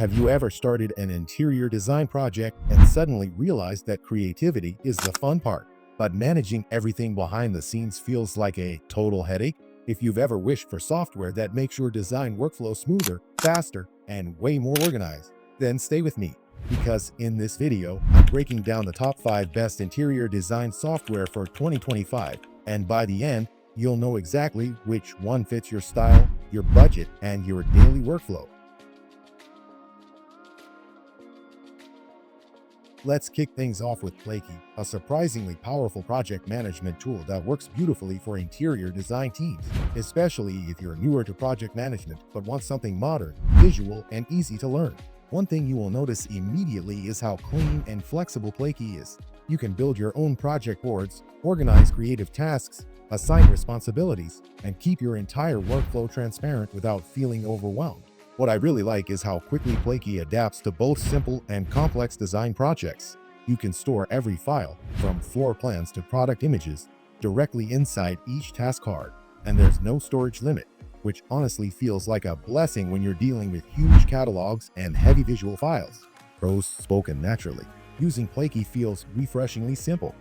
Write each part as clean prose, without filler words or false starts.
Have you ever started an interior design project and suddenly realized that creativity is the fun part, but managing everything behind the scenes feels like a total headache? If you've ever wished for software that makes your design workflow smoother, faster, and way more organized, then stay with me, because in this video, I'm breaking down the top 5 best interior design software for 2025, and by the end, you'll know exactly which one fits your style, your budget, and your daily workflow. Let's kick things off with Plakey, a surprisingly powerful project management tool that works beautifully for interior design teams, especially if you're newer to project management but want something modern, visual, and easy to learn. One thing you will notice immediately is how clean and flexible Plakey is. You can build your own project boards, organize creative tasks, assign responsibilities, and keep your entire workflow transparent without feeling overwhelmed. What I really like is how quickly Plakey adapts to both simple and complex design projects. You can store every file, from floor plans to product images, directly inside each task card, and there's no storage limit, which honestly feels like a blessing when you're dealing with huge catalogs and heavy visual files. Pros spoken naturally. Using Plakey feels refreshingly simple.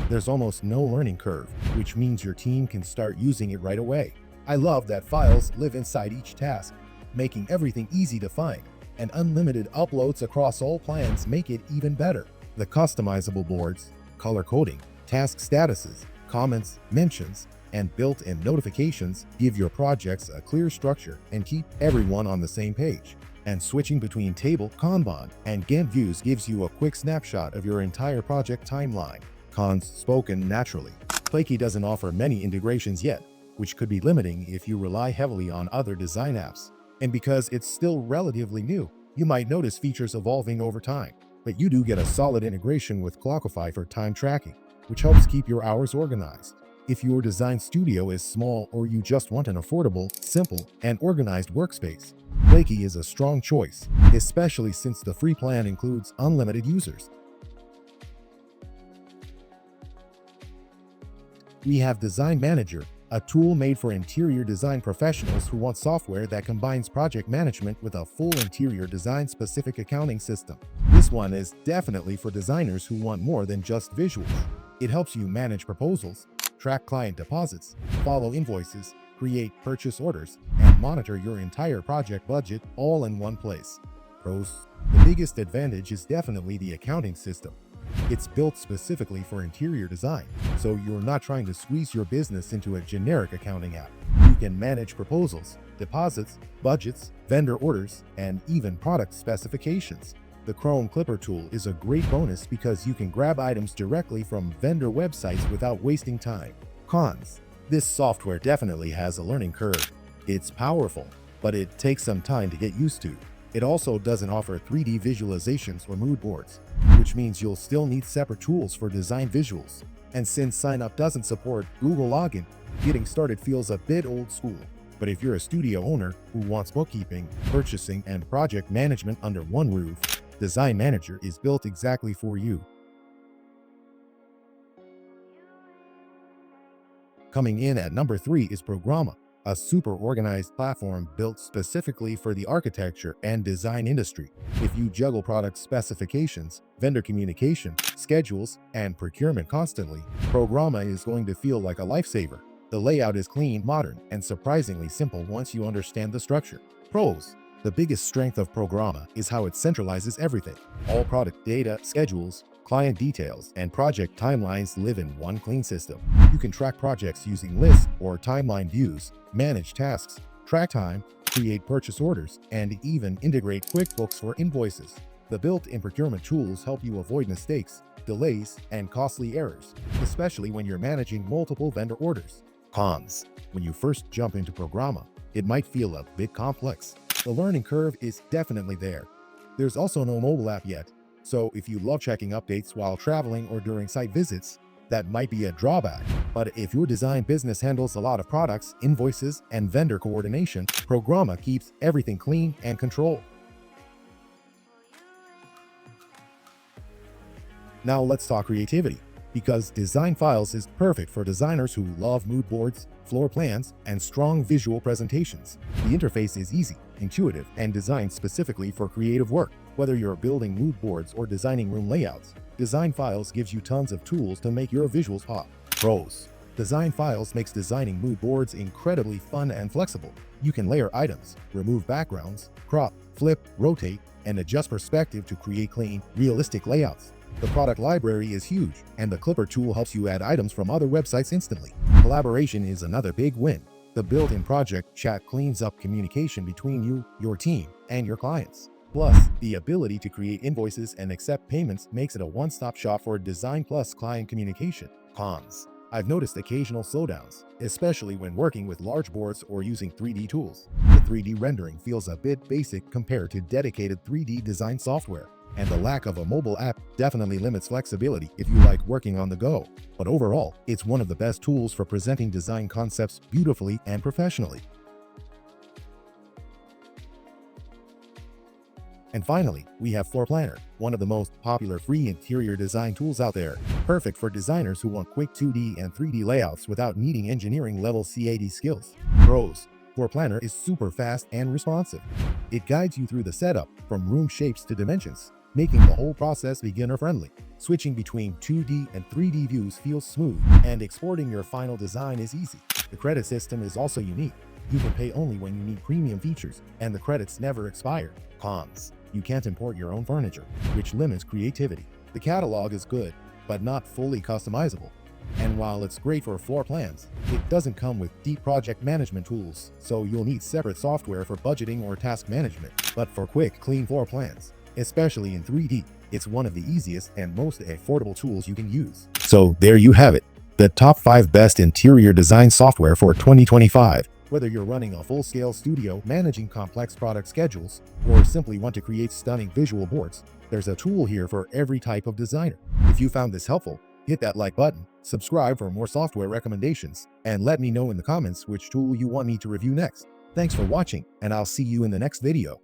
There's almost no learning curve, which means your team can start using it right away. I love that files live inside each task, making everything easy to find, and unlimited uploads across all plans make it even better. The customizable boards, color coding, task statuses, comments, mentions, and built-in notifications give your projects a clear structure and keep everyone on the same page. And switching between table, Kanban, and Gantt views gives you a quick snapshot of your entire project timeline. Cons spoken naturally. Plakey doesn't offer many integrations yet, which could be limiting if you rely heavily on other design apps. And because it's still relatively new, you might notice features evolving over time. But you do get a solid integration with Clockify for time tracking, which helps keep your hours organized. If your design studio is small or you just want an affordable, simple, and organized workspace, Plakey is a strong choice, especially since the free plan includes unlimited users. We have Design Manager, a tool made for interior design professionals who want software that combines project management with a full interior design-specific accounting system. This one is definitely for designers who want more than just visuals. It helps you manage proposals, track client deposits, follow invoices, create purchase orders, and monitor your entire project budget all in one place. Pros: the biggest advantage is definitely the accounting system. It's built specifically for interior design, so you're not trying to squeeze your business into a generic accounting app. You can manage proposals, deposits, budgets, vendor orders, and even product specifications. The Chrome Clipper tool is a great bonus because you can grab items directly from vendor websites without wasting time. Cons: this software definitely has a learning curve. It's powerful, but it takes some time to get used to. It also doesn't offer 3D visualizations or mood boards, which means you'll still need separate tools for design visuals. And since sign-up doesn't support Google Login, getting started feels a bit old school. But if you're a studio owner who wants bookkeeping, purchasing, and project management under one roof, Design Manager is built exactly for you. Coming in at number 3 is Programma, a super organized platform built specifically for the architecture and design industry. If you juggle product specifications, vendor communication, schedules, and procurement constantly, Programma is going to feel like a lifesaver. The layout is clean, modern, and surprisingly simple once you understand the structure. Pros: the biggest strength of Programma is how it centralizes everything. All product data, schedules, client details, and project timelines live in one clean system. You can track projects using lists or timeline views, manage tasks, track time, create purchase orders, and even integrate QuickBooks for invoices. The built-in procurement tools help you avoid mistakes, delays, and costly errors, especially when you're managing multiple vendor orders. Cons: when you first jump into Programma, it might feel a bit complex. The learning curve is definitely there. There's also no mobile app yet, so if you love checking updates while traveling or during site visits, that might be a drawback. But if your design business handles a lot of products, invoices, and vendor coordination, Programma keeps everything clean and controlled. Now let's talk creativity, because Design Files is perfect for designers who love mood boards, floor plans, and strong visual presentations. The interface is easy, intuitive, and designed specifically for creative work. Whether you're building mood boards or designing room layouts, Design Files gives you tons of tools to make your visuals pop. Pros: Design Files makes designing mood boards incredibly fun and flexible. You can layer items, remove backgrounds, crop, flip, rotate, and adjust perspective to create clean, realistic layouts. The product library is huge, and the Clipper tool helps you add items from other websites instantly. Collaboration is another big win. The built-in project chat cleans up communication between you, your team, and your clients. Plus, the ability to create invoices and accept payments makes it a one-stop shop for design plus client communication. Cons: I've noticed occasional slowdowns, especially when working with large boards or using 3D tools. The 3D rendering feels a bit basic compared to dedicated 3D design software, and the lack of a mobile app definitely limits flexibility if you like working on the go. But overall, it's one of the best tools for presenting design concepts beautifully and professionally. And finally, we have Floor Planner, one of the most popular free interior design tools out there, perfect for designers who want quick 2D and 3D layouts without needing engineering-level CAD skills. Pros: Floor Planner is super fast and responsive. It guides you through the setup, from room shapes to dimensions, making the whole process beginner-friendly. Switching between 2D and 3D views feels smooth, and exporting your final design is easy. The credit system is also unique. You can pay only when you need premium features, and the credits never expire. Cons: You can't import your own furniture, which limits creativity. The catalog is good, but not fully customizable. And while it's great for floor plans, it doesn't come with deep project management tools, so you'll need separate software for budgeting or task management. But for quick, clean floor plans, especially in 3D, it's one of the easiest and most affordable tools you can use. So there you have it, the top 5 best interior design software for 2025. Whether you're running a full-scale studio, managing complex product schedules, or simply want to create stunning visual boards, there's a tool here for every type of designer. If you found this helpful, hit that like button, subscribe for more software recommendations, and let me know in the comments which tool you want me to review next. Thanks for watching, and I'll see you in the next video.